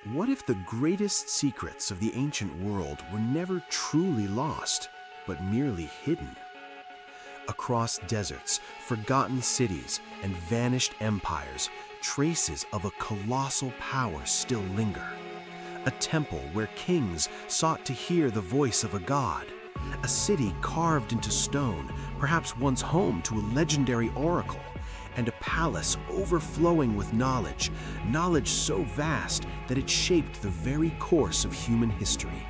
What if the greatest secrets of the ancient world were never truly lost, but merely hidden? Across deserts, forgotten cities, and vanished empires, traces of a colossal power still linger. A temple where kings sought to hear the voice of a god. A city carved into stone, perhaps once home to a legendary oracle. And a palace overflowing with knowledge so vast that it shaped the very course of human history.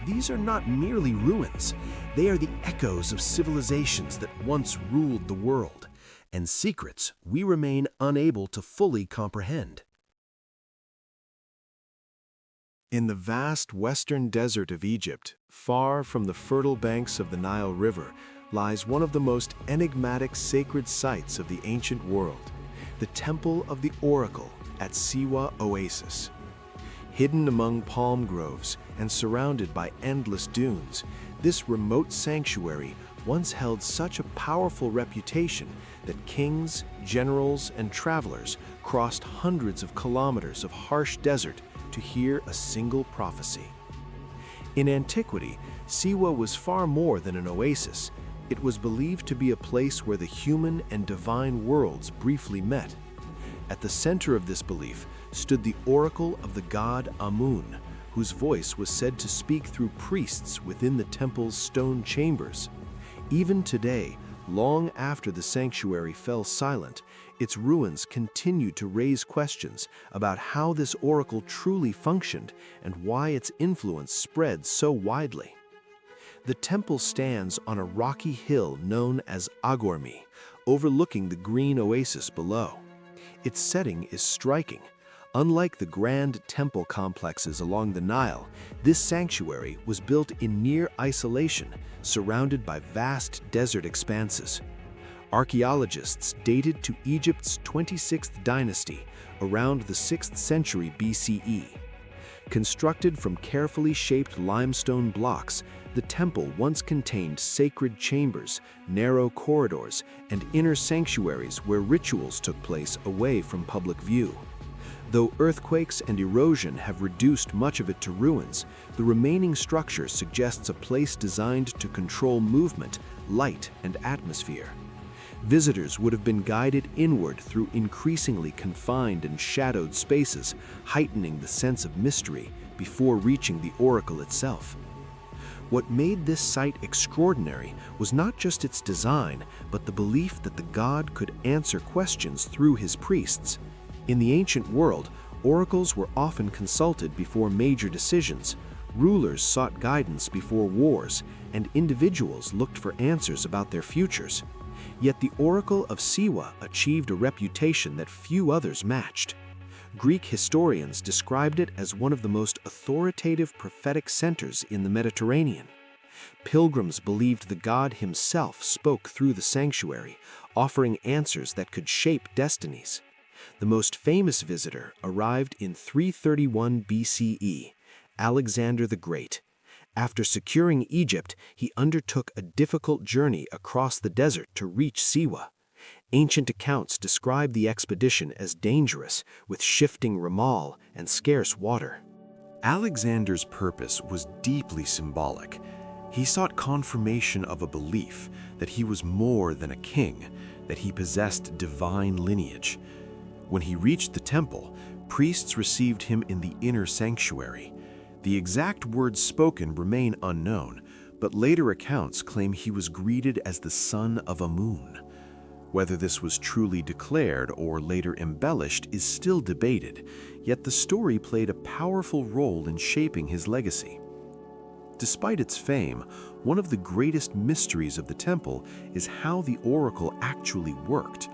These are not merely ruins, they are the echoes of civilizations that once ruled the world, and secrets we remain unable to fully comprehend. In the vast western desert of Egypt, far from the fertile banks of the Nile River, lies one of the most enigmatic sacred sites of the ancient world, the Temple of the Oracle at Siwa Oasis. Hidden among palm groves and surrounded by endless dunes, this remote sanctuary once held such a powerful reputation that kings, generals, and travelers crossed hundreds of kilometers of harsh desert to hear a single prophecy. In antiquity, Siwa was far more than an oasis. It was believed to be a place where the human and divine worlds briefly met. At the center of this belief stood the oracle of the god Amun, whose voice was said to speak through priests within the temple's stone chambers. Even today, long after the sanctuary fell silent, its ruins continue to raise questions about how this oracle truly functioned and why its influence spread so widely. The temple stands on a rocky hill known as Agormi, overlooking the green oasis below. Its setting is striking. Unlike the grand temple complexes along the Nile, this sanctuary was built in near isolation, surrounded by vast desert expanses. Archaeologists dated to Egypt's 26th dynasty, around the 6th century BCE. Constructed from carefully shaped limestone blocks, the temple once contained sacred chambers, narrow corridors, and inner sanctuaries where rituals took place away from public view. Though earthquakes and erosion have reduced much of it to ruins, the remaining structure suggests a place designed to control movement, light, and atmosphere. Visitors would have been guided inward through increasingly confined and shadowed spaces, heightening the sense of mystery before reaching the oracle itself. What made this site extraordinary was not just its design, but the belief that the god could answer questions through his priests. In the ancient world, oracles were often consulted before major decisions, rulers sought guidance before wars, and individuals looked for answers about their futures. Yet the Oracle of Siwa achieved a reputation that few others matched. Greek historians described it as one of the most authoritative prophetic centers in the Mediterranean. Pilgrims believed the god himself spoke through the sanctuary, offering answers that could shape destinies. The most famous visitor arrived in 331 BCE, Alexander the Great. After securing Egypt, he undertook a difficult journey across the desert to reach Siwa. Ancient accounts describe the expedition as dangerous, with shifting ramal and scarce water. Alexander's purpose was deeply symbolic. He sought confirmation of a belief that he was more than a king, that he possessed divine lineage. When he reached the temple, priests received him in the inner sanctuary. The exact words spoken remain unknown, but later accounts claim he was greeted as the son of Amun. Whether this was truly declared or later embellished is still debated, yet the story played a powerful role in shaping his legacy. Despite its fame, one of the greatest mysteries of the temple is how the oracle actually worked.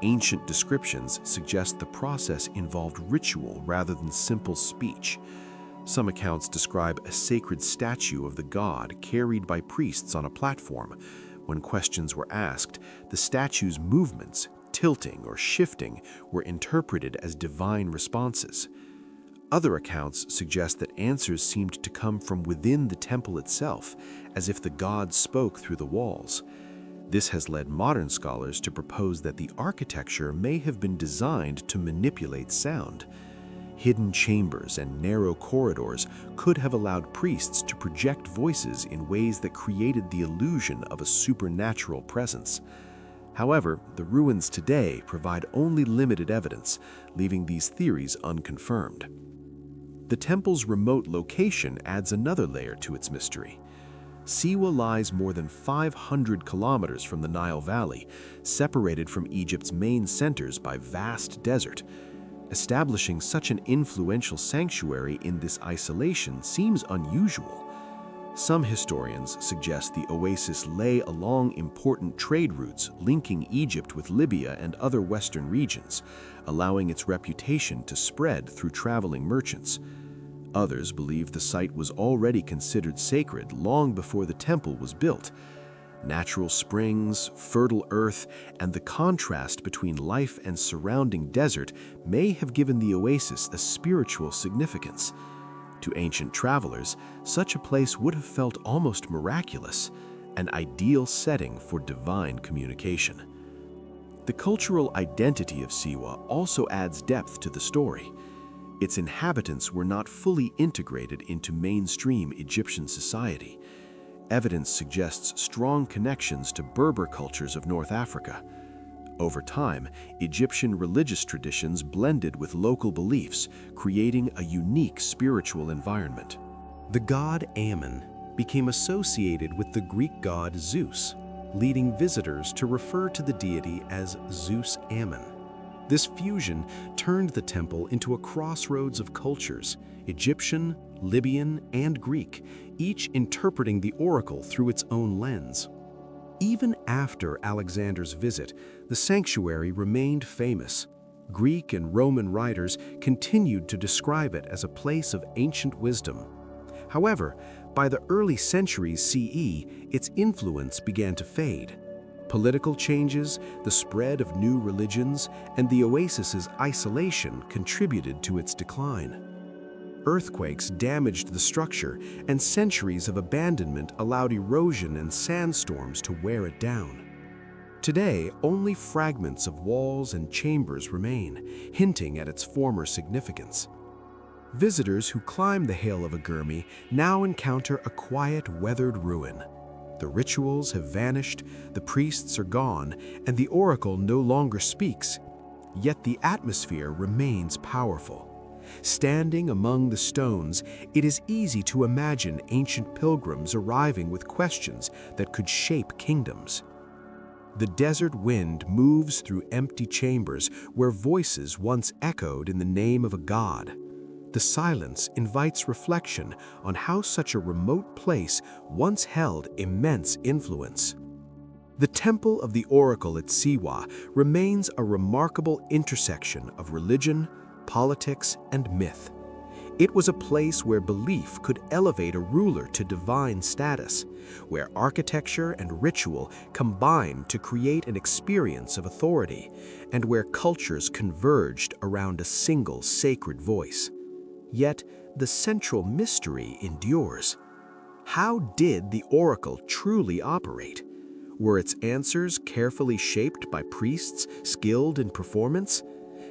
Ancient descriptions suggest the process involved ritual rather than simple speech. Some accounts describe a sacred statue of the god carried by priests on a platform. When questions were asked, the statue's movements, tilting or shifting, were interpreted as divine responses. Other accounts suggest that answers seemed to come from within the temple itself, as if the god spoke through the walls. This has led modern scholars to propose that the architecture may have been designed to manipulate sound. Hidden chambers and narrow corridors could have allowed priests to project voices in ways that created the illusion of a supernatural presence. However, the ruins today provide only limited evidence, leaving these theories unconfirmed. The temple's remote location adds another layer to its mystery. Siwa lies more than 500 kilometers from the Nile Valley, separated from Egypt's main centers by vast desert. Establishing such an influential sanctuary in this isolation seems unusual. Some historians suggest the oasis lay along important trade routes linking Egypt with Libya and other western regions, allowing its reputation to spread through traveling merchants. Others believe the site was already considered sacred long before the temple was built. Natural springs, fertile earth, and the contrast between life and surrounding desert may have given the oasis a spiritual significance. To ancient travelers, such a place would have felt almost miraculous, an ideal setting for divine communication. The cultural identity of Siwa also adds depth to the story. Its inhabitants were not fully integrated into mainstream Egyptian society. Evidence suggests strong connections to Berber cultures of North Africa. Over time, Egyptian religious traditions blended with local beliefs, creating a unique spiritual environment. The god Ammon became associated with the Greek god Zeus, leading visitors to refer to the deity as Zeus Ammon. This fusion turned the temple into a crossroads of cultures, Egyptian, Libyan, and Greek, each interpreting the oracle through its own lens. Even after Alexander's visit, the sanctuary remained famous. Greek and Roman writers continued to describe it as a place of ancient wisdom. However, by the early centuries CE, its influence began to fade. Political changes, the spread of new religions, and the oasis's isolation contributed to its decline. Earthquakes damaged the structure, and centuries of abandonment allowed erosion and sandstorms to wear it down. Today, only fragments of walls and chambers remain, hinting at its former significance. Visitors who climb the Hill of Agurmi now encounter a quiet, weathered ruin. The rituals have vanished, the priests are gone, and the oracle no longer speaks. Yet the atmosphere remains powerful. Standing among the stones, it is easy to imagine ancient pilgrims arriving with questions that could shape kingdoms. The desert wind moves through empty chambers where voices once echoed in the name of a god. The silence invites reflection on how such a remote place once held immense influence. The Temple of the Oracle at Siwa remains a remarkable intersection of religion, politics, and myth. It was a place where belief could elevate a ruler to divine status, where architecture and ritual combined to create an experience of authority, and where cultures converged around a single sacred voice. Yet, the central mystery endures. How did the oracle truly operate? Were its answers carefully shaped by priests skilled in performance?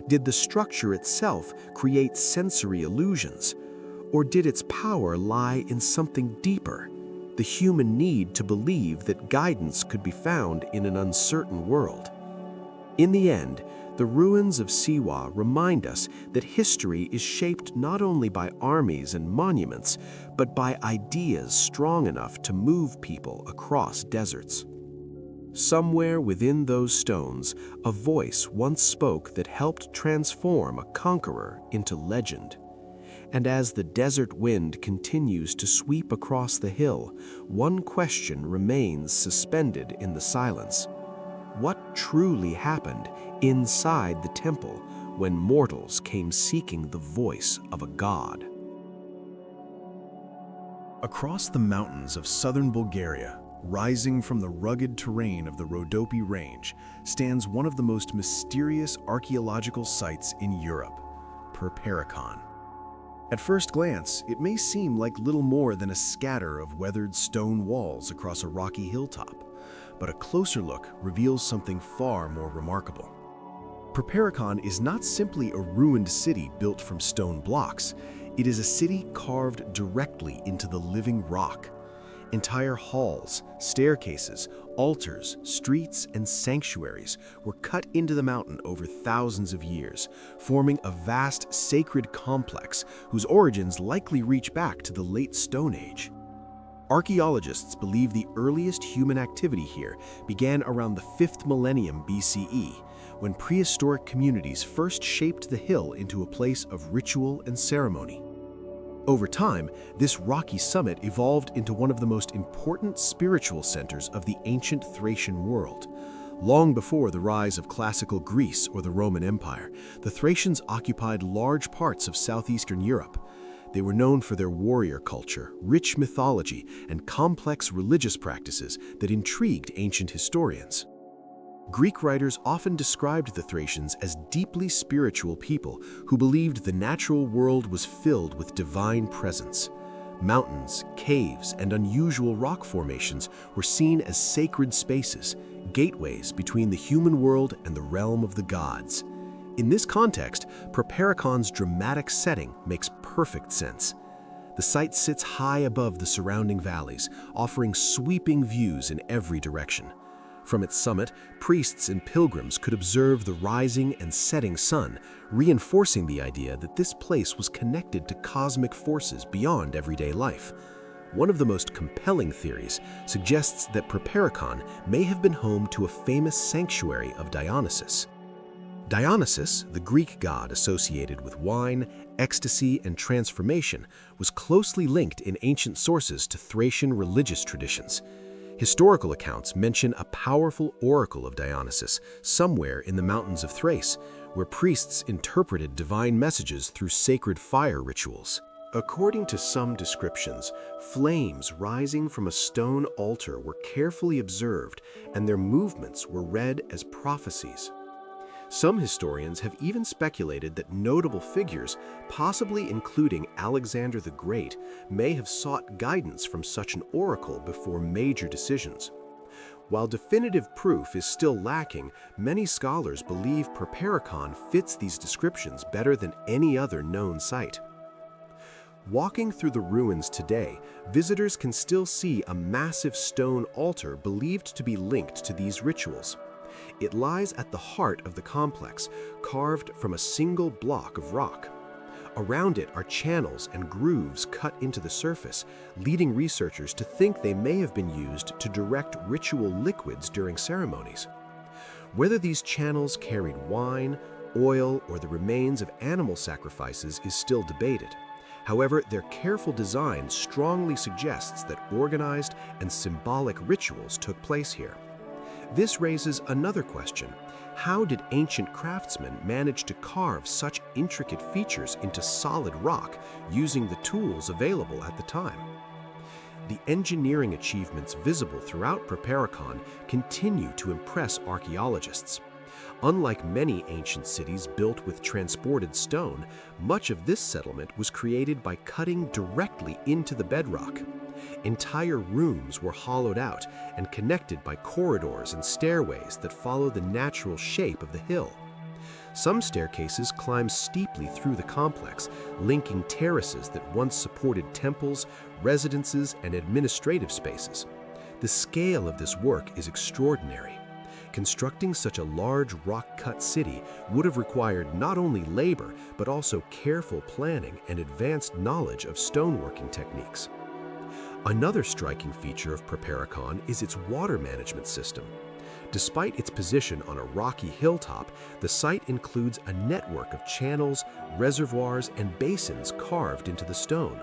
Did the structure itself create sensory illusions? Or did its power lie in something deeper, the human need to believe that guidance could be found in an uncertain world? In the end, the ruins of Siwa remind us that history is shaped not only by armies and monuments, but by ideas strong enough to move people across deserts. Somewhere within those stones, a voice once spoke that helped transform a conqueror into legend. And as the desert wind continues to sweep across the hill, one question remains suspended in the silence. What truly happened inside the temple when mortals came seeking the voice of a god? Across the mountains of southern Bulgaria, rising from the rugged terrain of the Rhodope Range, stands one of the most mysterious archaeological sites in Europe, Perperikon. At first glance, it may seem like little more than a scatter of weathered stone walls across a rocky hilltop, but a closer look reveals something far more remarkable. Perperikon is not simply a ruined city built from stone blocks. It is a city carved directly into the living rock. Entire halls, staircases, altars, streets, and sanctuaries were cut into the mountain over thousands of years, forming a vast sacred complex whose origins likely reach back to the late Stone Age. Archaeologists believe the earliest human activity here began around the 5th millennium BCE, when prehistoric communities first shaped the hill into a place of ritual and ceremony. Over time, this rocky summit evolved into one of the most important spiritual centers of the ancient Thracian world. Long before the rise of classical Greece or the Roman Empire, the Thracians occupied large parts of southeastern Europe. They were known for their warrior culture, rich mythology, and complex religious practices that intrigued ancient historians. Greek writers often described the Thracians as deeply spiritual people who believed the natural world was filled with divine presence. Mountains, caves, and unusual rock formations were seen as sacred spaces, gateways between the human world and the realm of the gods. In this context, Perperikon's dramatic setting makes perfect sense. The site sits high above the surrounding valleys, offering sweeping views in every direction. From its summit, priests and pilgrims could observe the rising and setting sun, reinforcing the idea that this place was connected to cosmic forces beyond everyday life. One of the most compelling theories suggests that Perperikon may have been home to a famous sanctuary of Dionysus. Dionysus, the Greek god associated with wine, ecstasy, and transformation, was closely linked in ancient sources to Thracian religious traditions. Historical accounts mention a powerful oracle of Dionysus somewhere in the mountains of Thrace, where priests interpreted divine messages through sacred fire rituals. According to some descriptions, flames rising from a stone altar were carefully observed, and their movements were read as prophecies. Some historians have even speculated that notable figures, possibly including Alexander the Great, may have sought guidance from such an oracle before major decisions. While definitive proof is still lacking, many scholars believe Perperikon fits these descriptions better than any other known site. Walking through the ruins today, visitors can still see a massive stone altar believed to be linked to these rituals. It lies at the heart of the complex, carved from a single block of rock. Around it are channels and grooves cut into the surface, leading researchers to think they may have been used to direct ritual liquids during ceremonies. Whether these channels carried wine, oil, or the remains of animal sacrifices is still debated. However, their careful design strongly suggests that organized and symbolic rituals took place here. This raises another question. How did ancient craftsmen manage to carve such intricate features into solid rock using the tools available at the time? The engineering achievements visible throughout Perperikon continue to impress archaeologists. Unlike many ancient cities built with transported stone, much of this settlement was created by cutting directly into the bedrock. Entire rooms were hollowed out and connected by corridors and stairways that follow the natural shape of the hill. Some staircases climb steeply through the complex, linking terraces that once supported temples, residences, and administrative spaces. The scale of this work is extraordinary. Constructing such a large rock-cut city would have required not only labor, but also careful planning and advanced knowledge of stoneworking techniques. Another striking feature of Perperikon is its water management system. Despite its position on a rocky hilltop, the site includes a network of channels, reservoirs, and basins carved into the stone.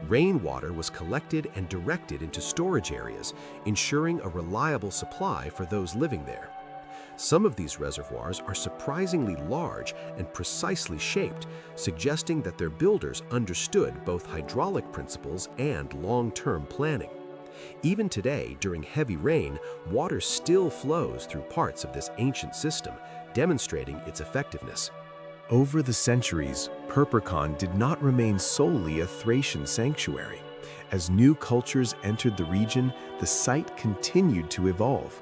Rainwater was collected and directed into storage areas, ensuring a reliable supply for those living there. Some of these reservoirs are surprisingly large and precisely shaped, suggesting that their builders understood both hydraulic principles and long-term planning. Even today, during heavy rain, water still flows through parts of this ancient system, demonstrating its effectiveness. Over the centuries, Perperikon did not remain solely a Thracian sanctuary. As new cultures entered the region, the site continued to evolve.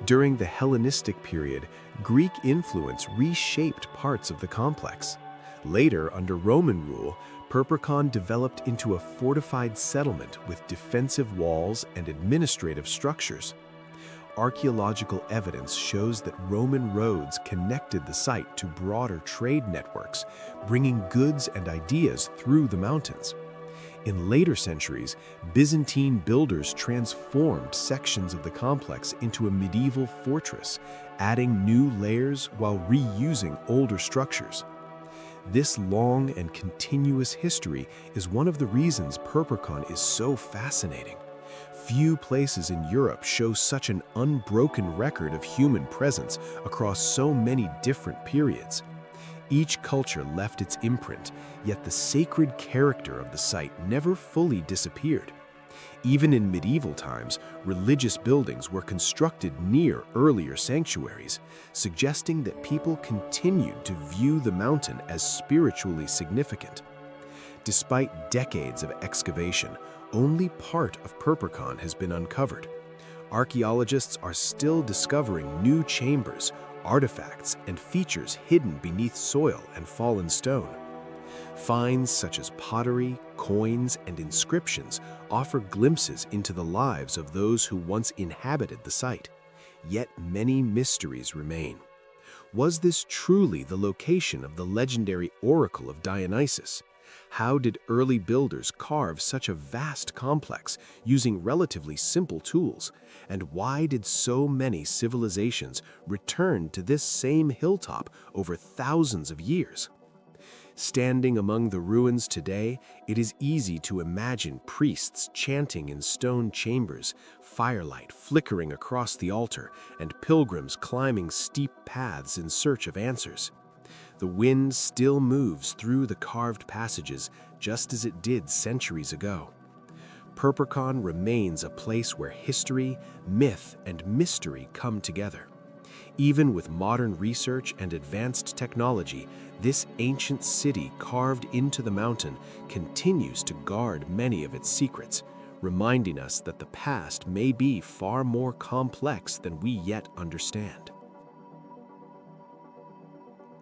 During the Hellenistic period, Greek influence reshaped parts of the complex. Later, under Roman rule, Perperikon developed into a fortified settlement with defensive walls and administrative structures. Archaeological evidence shows that Roman roads connected the site to broader trade networks, bringing goods and ideas through the mountains. In later centuries, Byzantine builders transformed sections of the complex into a medieval fortress, adding new layers while reusing older structures. This long and continuous history is one of the reasons Perperikon is so fascinating. Few places in Europe show such an unbroken record of human presence across so many different periods. Each culture left its imprint, yet the sacred character of the site never fully disappeared. Even in medieval times, religious buildings were constructed near earlier sanctuaries, suggesting that people continued to view the mountain as spiritually significant. Despite decades of excavation, only part of Perperikon has been uncovered. Archaeologists are still discovering new chambers, artifacts, and features hidden beneath soil and fallen stone. Finds such as pottery, coins, and inscriptions offer glimpses into the lives of those who once inhabited the site. Yet many mysteries remain. Was this truly the location of the legendary Oracle of Dionysus? How did early builders carve such a vast complex using relatively simple tools? And why did so many civilizations return to this same hilltop over thousands of years? Standing among the ruins today, it is easy to imagine priests chanting in stone chambers, firelight flickering across the altar, and pilgrims climbing steep paths in search of answers. The wind still moves through the carved passages just as it did centuries ago. Perperikon remains a place where history, myth, and mystery come together. Even with modern research and advanced technology, this ancient city carved into the mountain continues to guard many of its secrets, reminding us that the past may be far more complex than we yet understand.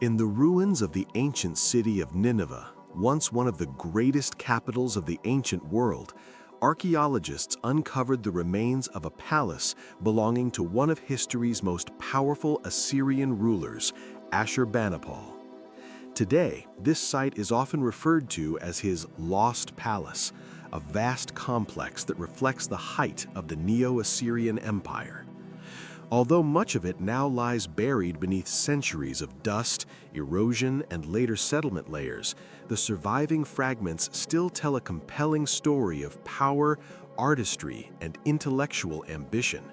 In the ruins of the ancient city of Nineveh, once one of the greatest capitals of the ancient world, archaeologists uncovered the remains of a palace belonging to one of history's most powerful Assyrian rulers, Ashurbanipal. Today, this site is often referred to as his Lost Palace, a vast complex that reflects the height of the Neo-Assyrian Empire. Although much of it now lies buried beneath centuries of dust, erosion, and later settlement layers, the surviving fragments still tell a compelling story of power, artistry, and intellectual ambition.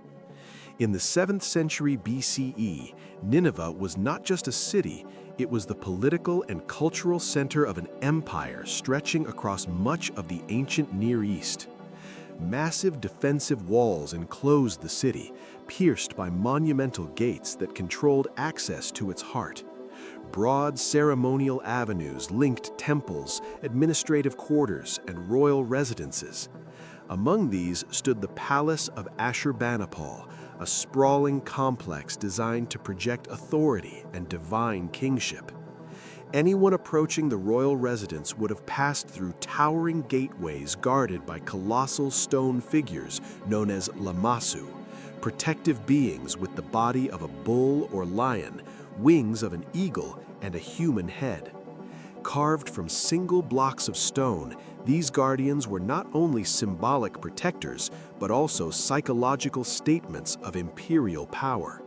In the 7th century BCE, Nineveh was not just a city, it was the political and cultural center of an empire stretching across much of the ancient Near East. Massive defensive walls enclosed the city, pierced by monumental gates that controlled access to its heart. Broad ceremonial avenues linked temples, administrative quarters, and royal residences. Among these stood the Palace of Ashurbanipal, a sprawling complex designed to project authority and divine kingship. Anyone approaching the royal residence would have passed through towering gateways guarded by colossal stone figures known as lamassu, protective beings with the body of a bull or lion, wings of an eagle, and a human head. Carved from single blocks of stone, these guardians were not only symbolic protectors, but also psychological statements of imperial power.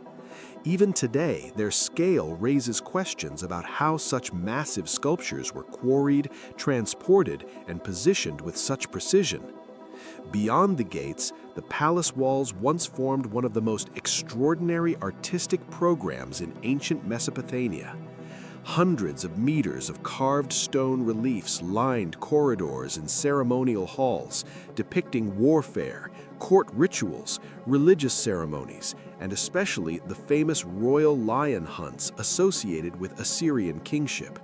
Even today, their scale raises questions about how such massive sculptures were quarried, transported, and positioned with such precision. Beyond the gates, the palace walls once formed one of the most extraordinary artistic programs in ancient Mesopotamia. Hundreds of meters of carved stone reliefs lined corridors and ceremonial halls, depicting warfare, court rituals, religious ceremonies, and especially the famous royal lion hunts associated with Assyrian kingship.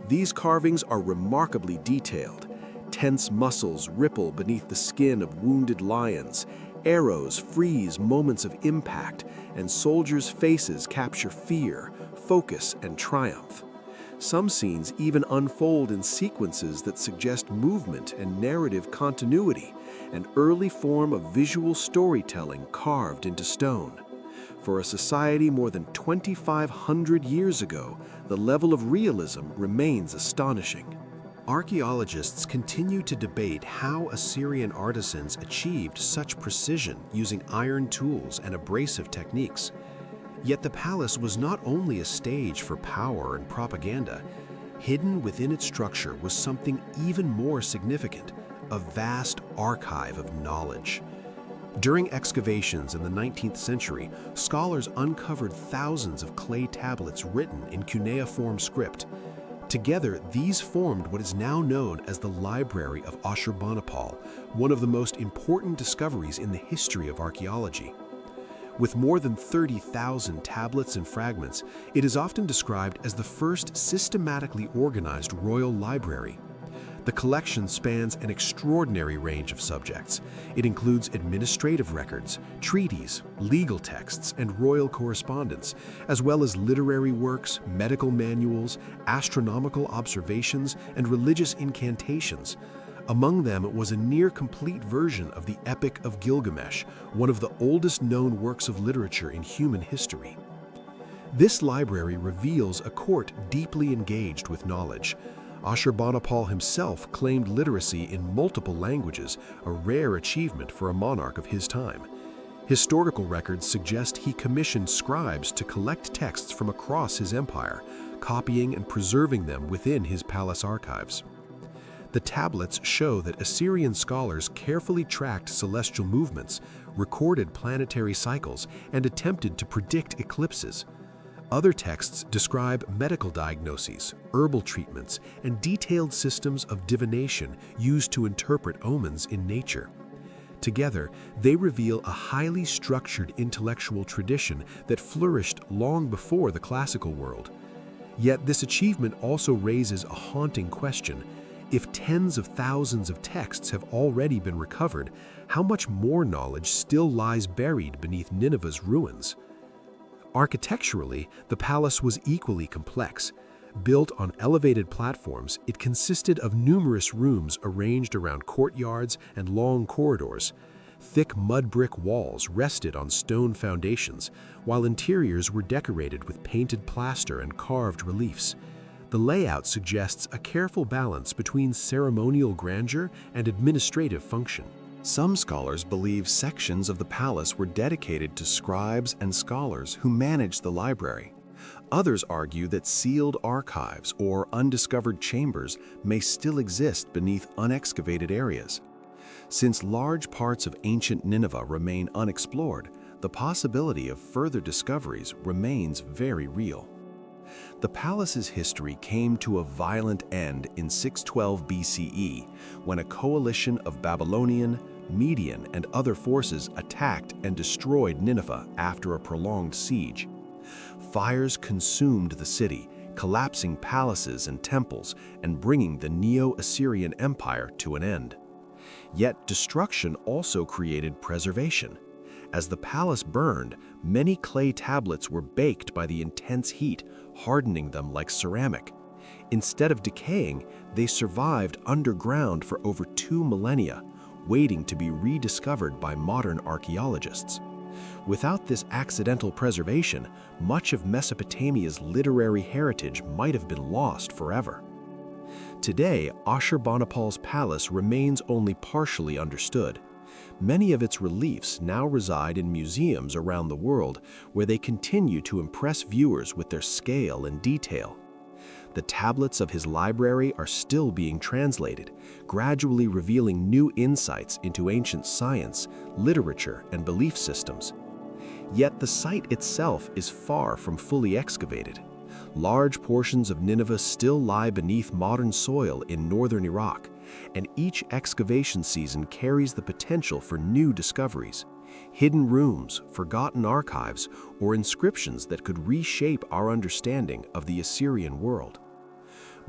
These carvings are remarkably detailed. Tense muscles ripple beneath the skin of wounded lions. Arrows freeze moments of impact, and soldiers' faces capture fear, focus, and triumph. Some scenes even unfold in sequences that suggest movement and narrative continuity, an early form of visual storytelling carved into stone. For a society more than 2,500 years ago, the level of realism remains astonishing. Archaeologists continue to debate how Assyrian artisans achieved such precision using iron tools and abrasive techniques. Yet the palace was not only a stage for power and propaganda. Hidden within its structure was something even more significant, a vast archive of knowledge. During excavations in the 19th century, scholars uncovered thousands of clay tablets written in cuneiform script. Together, these formed what is now known as the Library of Ashurbanipal, one of the most important discoveries in the history of archaeology. With more than 30,000 tablets and fragments, it is often described as the first systematically organized royal library. The collection spans an extraordinary range of subjects. It includes administrative records, treaties, legal texts, and royal correspondence, as well as literary works, medical manuals, astronomical observations, and religious incantations. Among them was a near-complete version of the Epic of Gilgamesh, one of the oldest known works of literature in human history. This library reveals a court deeply engaged with knowledge. Ashurbanipal himself claimed literacy in multiple languages, a rare achievement for a monarch of his time. Historical records suggest he commissioned scribes to collect texts from across his empire, copying and preserving them within his palace archives. The tablets show that Assyrian scholars carefully tracked celestial movements, recorded planetary cycles, and attempted to predict eclipses. Other texts describe medical diagnoses, herbal treatments, and detailed systems of divination used to interpret omens in nature. Together, they reveal a highly structured intellectual tradition that flourished long before the classical world. Yet this achievement also raises a haunting question. If tens of thousands of texts have already been recovered, how much more knowledge still lies buried beneath Nineveh's ruins? Architecturally, the palace was equally complex. Built on elevated platforms, it consisted of numerous rooms arranged around courtyards and long corridors. Thick mud brick walls rested on stone foundations, while interiors were decorated with painted plaster and carved reliefs. The layout suggests a careful balance between ceremonial grandeur and administrative function. Some scholars believe sections of the palace were dedicated to scribes and scholars who managed the library. Others argue that sealed archives or undiscovered chambers may still exist beneath unexcavated areas. Since large parts of ancient Nineveh remain unexplored, the possibility of further discoveries remains very real. The palace's history came to a violent end in 612 BCE when a coalition of Babylonian, Median, and other forces attacked and destroyed Nineveh after a prolonged siege. Fires consumed the city, collapsing palaces and temples and bringing the Neo-Assyrian Empire to an end. Yet destruction also created preservation. As the palace burned, many clay tablets were baked by the intense heat, hardening them like ceramic. Instead of decaying, they survived underground for over 2 millennia, waiting to be rediscovered by modern archaeologists. Without this accidental preservation, much of Mesopotamia's literary heritage might have been lost forever. Today, Ashurbanipal's palace remains only partially understood. Many of its reliefs now reside in museums around the world, where they continue to impress viewers with their scale and detail. The tablets of his library are still being translated, gradually revealing new insights into ancient science, literature, and belief systems. Yet the site itself is far from fully excavated. Large portions of Nineveh still lie beneath modern soil in northern Iraq, and each excavation season carries the potential for new discoveries, hidden rooms, forgotten archives, or inscriptions that could reshape our understanding of the Assyrian world.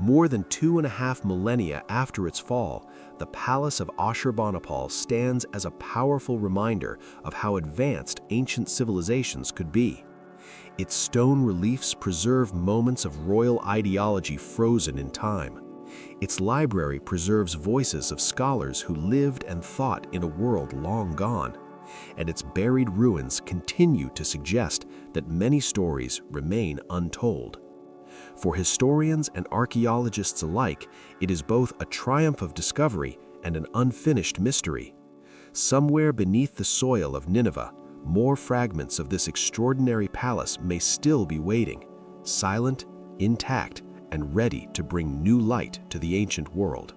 More than 2.5 millennia after its fall, the palace of Ashurbanipal stands as a powerful reminder of how advanced ancient civilizations could be. Its stone reliefs preserve moments of royal ideology frozen in time. Its library preserves voices of scholars who lived and thought in a world long gone. And its buried ruins continue to suggest that many stories remain untold. For historians and archaeologists alike, it is both a triumph of discovery and an unfinished mystery. Somewhere beneath the soil of Nineveh, more fragments of this extraordinary palace may still be waiting, silent, intact, and ready to bring new light to the ancient world.